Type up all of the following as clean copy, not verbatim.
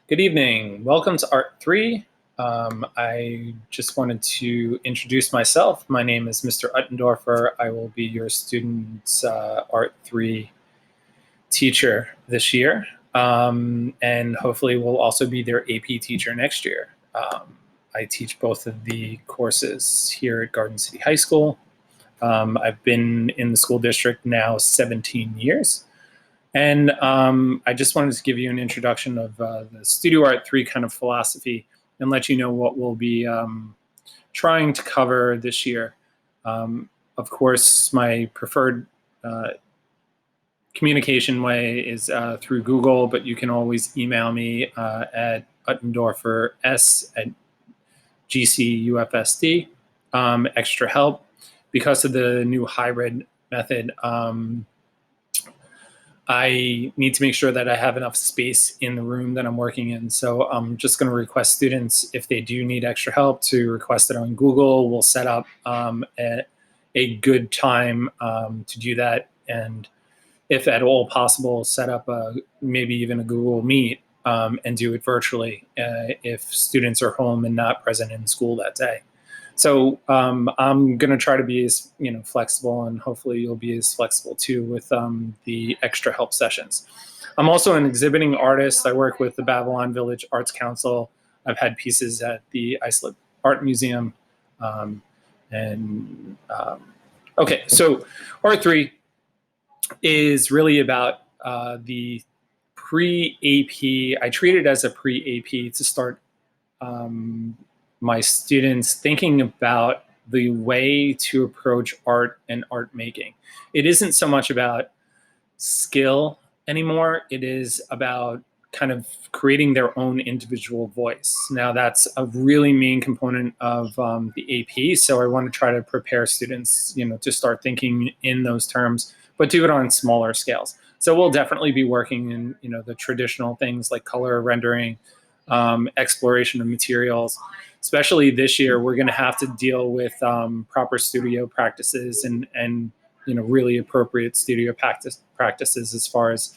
Good evening. Welcome to Art 3. I just wanted to introduce myself. My name is Mr. Uttendorfer. I will be your student's Art 3 teacher this year, and hopefully will also be their AP teacher next year. I teach both of the courses here at Garden City High School. I've been in the school district now 17 years. And I just wanted to give you an introduction of the Studio Art 3 kind of philosophy and let you know what we'll be trying to cover this year. Of course, my preferred communication way is through Google, but you can always email me at uttendorfers@gcufsd. Extra help. Because of the new hybrid method, I need to make sure that I have enough space in the room that I'm working in. So I'm just going to request students, if they do need extra help, to request it on Google. We'll set up a good time to do that. And if at all possible, set up maybe even a Google Meet and do it virtually if students are home and not present in school that day. So I'm going to try to be as flexible, and hopefully you'll be as flexible too with the extra help sessions. I'm also an exhibiting artist. I work with the Babylon Village Arts Council. I've had pieces at the Islip Art Museum. Okay, so Art 3 is really about the pre-AP. I treat it as a pre-AP to start my students thinking about the way to approach art and art making. It isn't so much about skill anymore. It is about kind of creating their own individual voice. Now, that's a really main component of the AP. So I want to try to prepare students, to start thinking in those terms, but do it on smaller scales. So we'll definitely be working in, the traditional things like color rendering, exploration of materials. Especially this year, we're going to have to deal with proper studio practices and really appropriate studio practices as far as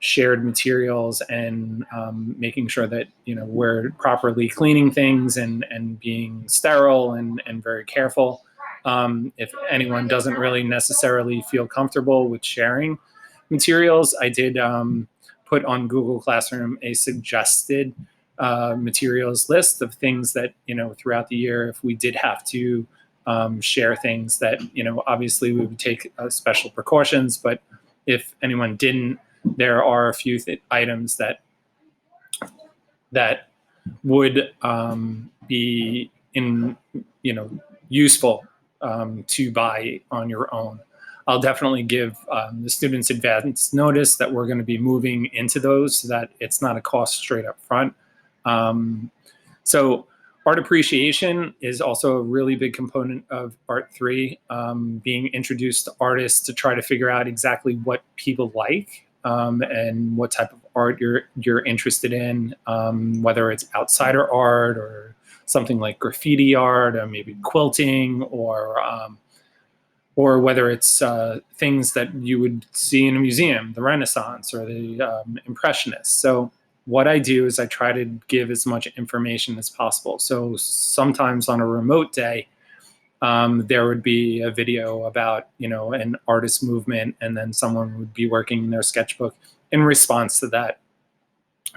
shared materials and making sure that we're properly cleaning things and being sterile and very careful. If anyone doesn't really necessarily feel comfortable with sharing materials, I did put on Google Classroom a suggested materials list of things that, throughout the year, if we did have to share things that, obviously we would take special precautions, but if anyone didn't, there are a few items that would be useful to buy on your own. I'll definitely give the students advance notice that we're going to be moving into those so that it's not a cost straight up front. So art appreciation is also a really big component of Art 3, being introduced to artists to try to figure out exactly what people like and what type of art you're interested in, whether it's outsider art or something like graffiti art or maybe quilting or whether it's things that you would see in a museum, the Renaissance or the Impressionists. So what I do is I try to give as much information as possible. So sometimes on a remote day, there would be a video about, an artist movement, and then someone would be working in their sketchbook in response to that.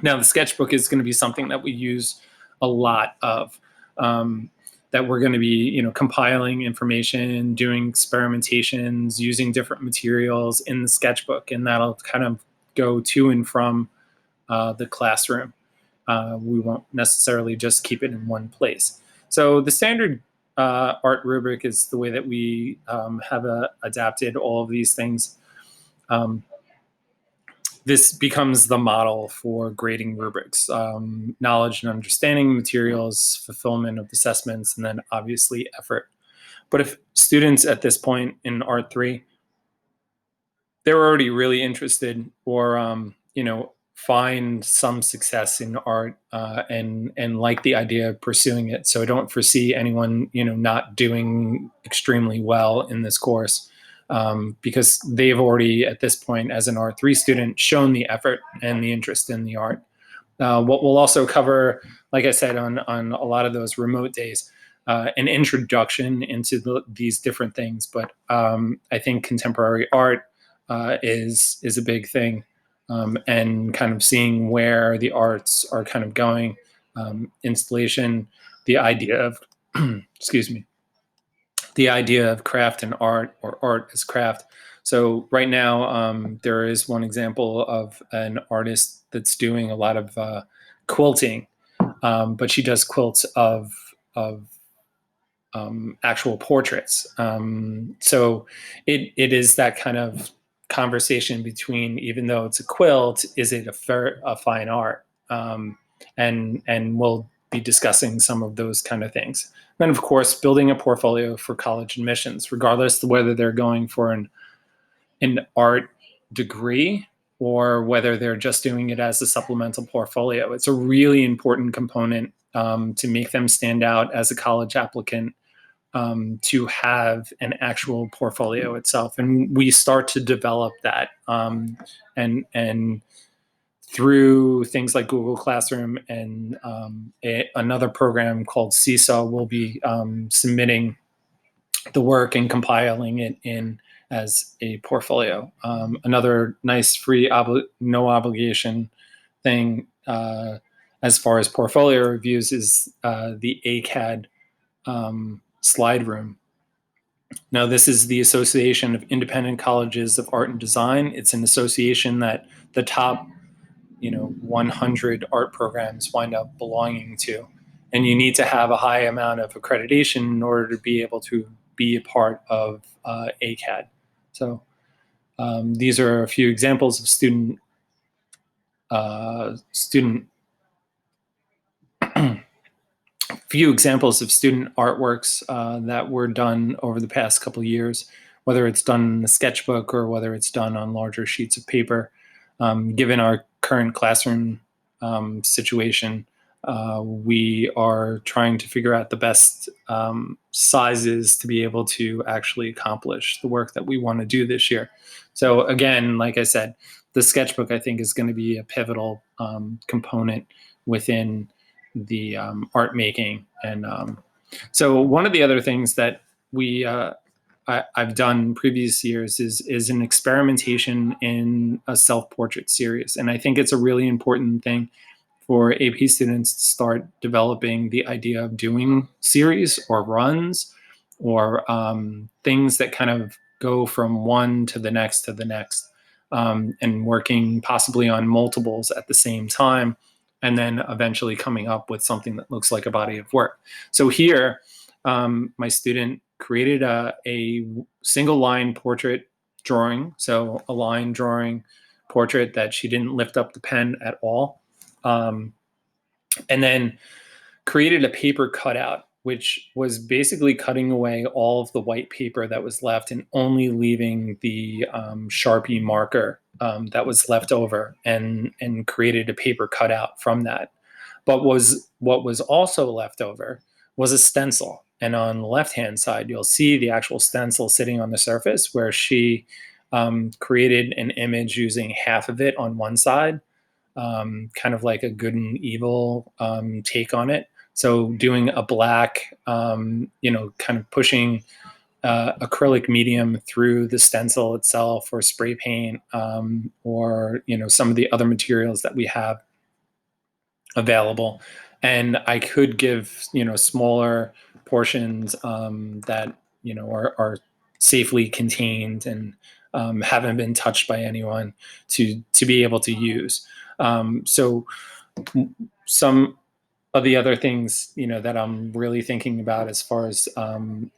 Now, the sketchbook is going to be something that we use a lot of, that we're going to be, compiling information, doing experimentations, using different materials in the sketchbook, and that'll kind of go to and from the classroom. We won't necessarily just keep it in one place. So the standard art rubric is the way that we have adapted all of these things. This becomes the model for grading rubrics: knowledge and understanding materials, fulfillment of assessments, and then obviously effort. But if students at this point in Art 3, they're already really interested or, find some success in art and like the idea of pursuing it. So I don't foresee anyone, not doing extremely well in this course. because they've already, at this point, as an art 3 student, shown the effort and the interest in the art. What we'll also cover, like I said, on a lot of those remote days, an introduction into these different things. But I think contemporary art is a big thing, and kind of seeing where the arts are kind of going. Installation, the idea of, excuse me, the idea of craft and art, or art as craft. So right now, there is one example of an artist that's doing a lot of quilting, but she does quilts of actual portraits. So it is that kind of conversation between, even though it's a quilt, is it a fine art? And we'll be discussing some of those kind of things. Then, of course, building a portfolio for college admissions, regardless of whether they're going for an art degree or whether they're just doing it as a supplemental portfolio. It's a really important component to make them stand out as a college applicant, to have an actual portfolio itself. And we start to develop that. And through things like Google Classroom and another program called Seesaw, we'll be submitting the work and compiling it in as a portfolio. Another nice free, no obligation thing as far as portfolio reviews is the ACAD slide room. Now, this is the Association of Independent Colleges of Art and Design. It's an association that the top 100 art programs wind up belonging to. And you need to have a high amount of accreditation in order to be able to be a part of ACAD. So these are a few examples of student artworks that were done over the past couple of years, whether it's done in the sketchbook or whether it's done on larger sheets of paper. Given our current classroom situation, we are trying to figure out the best sizes to be able to actually accomplish the work that we want to do this year. So again, like I said, the sketchbook, I think, is going to be a pivotal component within the art making. And so one of the other things that I've done previous years is an experimentation in a self-portrait series. And I think it's a really important thing for AP students to start developing the idea of doing series or runs, or things that kind of go from one to the next to the next, and working possibly on multiples at the same time, and then eventually coming up with something that looks like a body of work. So here, my student created a single line portrait drawing, so a line drawing portrait that she didn't lift up the pen at all, and then created a paper cutout, which was basically cutting away all of the white paper that was left and only leaving the Sharpie marker that was left over, and created a paper cutout from that. But what was also left over was a stencil. And on the left-hand side, you'll see the actual stencil sitting on the surface, where she created an image using half of it on one side, kind of like a good and evil take on it. So doing a black, kind of pushing acrylic medium through the stencil itself, or spray paint, or some of the other materials that we have available. And I could give smaller portions that are safely contained and haven't been touched by anyone to be able to use. So some of the other things that I'm really thinking about as far as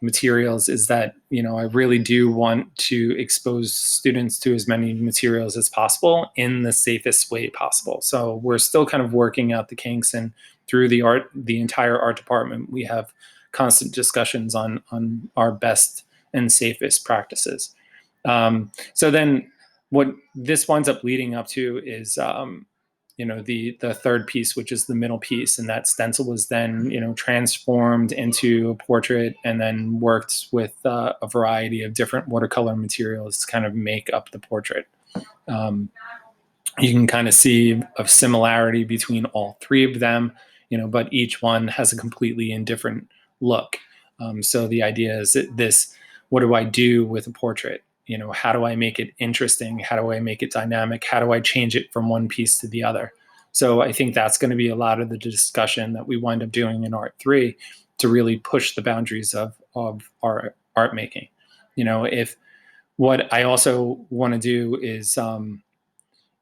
materials is that I really do want to expose students to as many materials as possible in the safest way possible. So we're still kind of working out the kinks, and through the entire art department, we have constant discussions on our best and safest practices. So then what this winds up leading up to is the third piece, which is the middle piece, and that stencil was then transformed into a portrait, and then worked with a variety of different watercolor materials to kind of make up the portrait. You can kind of see a similarity between all three of them, but each one has a completely indifferent look. So the idea is that what do I do with a portrait? How do I make it interesting? How do I make it dynamic? How do I change it from one piece to the other? So I think that's going to be a lot of the discussion that we wind up doing in Art 3 to really push the boundaries of our art making. If what I also want to do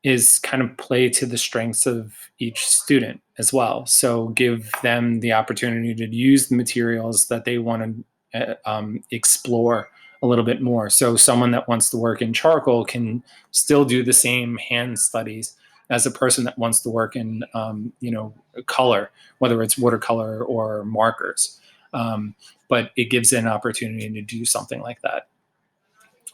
is kind of play to the strengths of each student as well. So give them the opportunity to use the materials that they want to explore a little bit more. So someone that wants to work in charcoal can still do the same hand studies as a person that wants to work in, color, whether it's watercolor or markers. But it gives an opportunity to do something like that.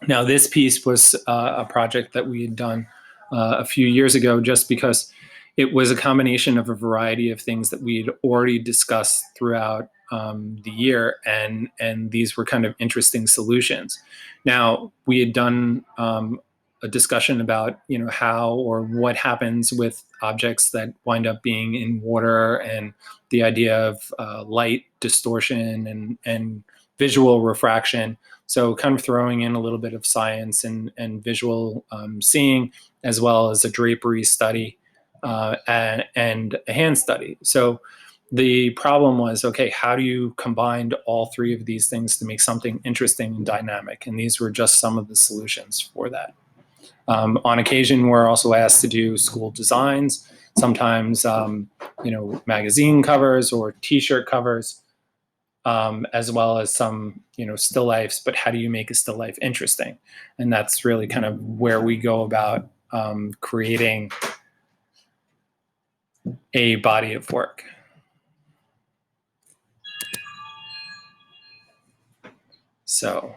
Now, this piece was a project that we had done a few years ago, just because it was a combination of a variety of things that we had already discussed throughout the year, and these were kind of interesting solutions. Now, we had done a discussion about how or what happens with objects that wind up being in water, and the idea of light distortion and visual refraction. So kind of throwing in a little bit of science and visual seeing, as well as a drapery study and a hand study. So the problem was, okay, how do you combine all three of these things to make something interesting and dynamic? And these were just some of the solutions for that. On occasion, we're also asked to do school designs, sometimes magazine covers or T-shirt covers. As well as some, still lifes, but how do you make a still life interesting? And that's really kind of where we go about creating a body of work. So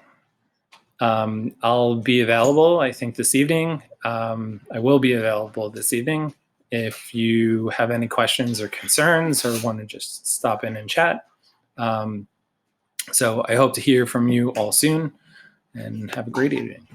I'll be available, I think, this evening. I will be available this evening. If you have any questions or concerns or want to just stop in and chat. So I hope to hear from you all soon, and have a great evening.